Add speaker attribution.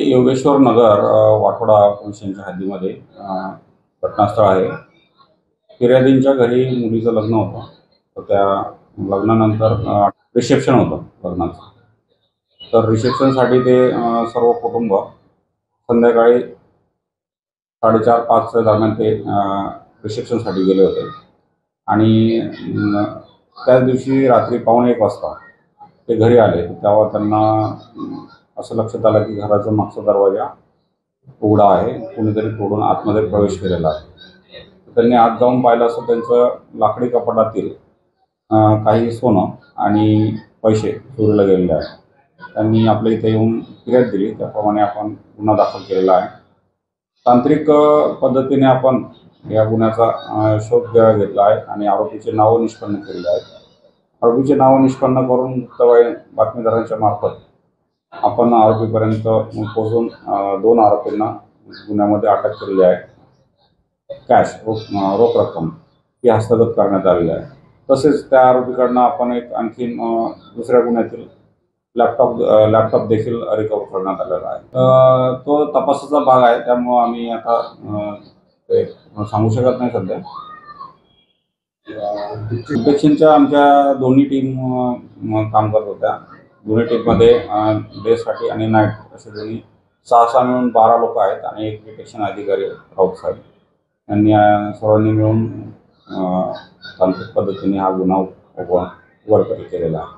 Speaker 1: योगेश्वर नगर Wathoda police स्टेशनच्या हद्दीमध्ये घटनास्थळ आहे. फिर्यादींच्या घरी मुलीचं लग्न होतं, तर त्या लग्नानंतर रिसेप्शन होतं लग्नाचं. तर रिसेप्शनसाठी ते सर्व कुटुंब संध्याकाळी 4:30-5च्या दरम्यान ते रिसेप्शनसाठी गेले होते आणि त्याच दिवशी रात्री 1:15 वाजता ते घरी आले. तेव्हा त्यांना असं लक्षात आलं की घराचा मागचा दरवाजा उघडा आहे, कुणीतरी तोडून आतमध्ये प्रवेश केलेला आहे. त्यांनी आत जाऊन पाहिलं असं त्यांचं लाकडी कपाटातील काही सोनं आणि पैसे चोरीला गेलेले आहे. त्यांनी आपल्या इथे येऊन फिर्याद दिली, त्याप्रमाणे आपण गुन्हा दाखल केलेला आहे. तांत्रिक पद्धतीने आपण या गुन्ह्याचा शोध घेतला आहे आणि आरोपीचे नावं निष्पन्न केलेले आहेत. आरोपीचे नावं निष्पन्न करून गुप्त बातमीदारांच्या मार्फत आपण आरोपीपर्यंत पोहोचून 2 आरोपींना गुन्ह्यामध्ये अटक केलेली आहे. कॅश रोख रक्कम ही हस्तगत करण्यात आलेली आहे. तसेच त्या आरोपीकडनं आपण एक आणखीन दुसऱ्या गुन्ह्यातील लॅपटॉप देखील रिकव्हर करण्यात आलेला आहे. तो तपासाचा भाग आहे, त्यामुळं आम्ही आता ते सांगू शकत नाही सध्या. डिटेक्शनच्या आमच्या दोन्ही टीम काम करत होत्या. दोन्ही टीममध्ये डेसाठी आणि नाईट असे दोन्ही 6 मिळून 12 लोक आहेत आणि एक डिटेक्शन अधिकारी राऊत साहेब यांनी सर्वांनी मिळून तांत्रिक पद्धतीने हा गुन्हा उघडकीस केलेला आहे.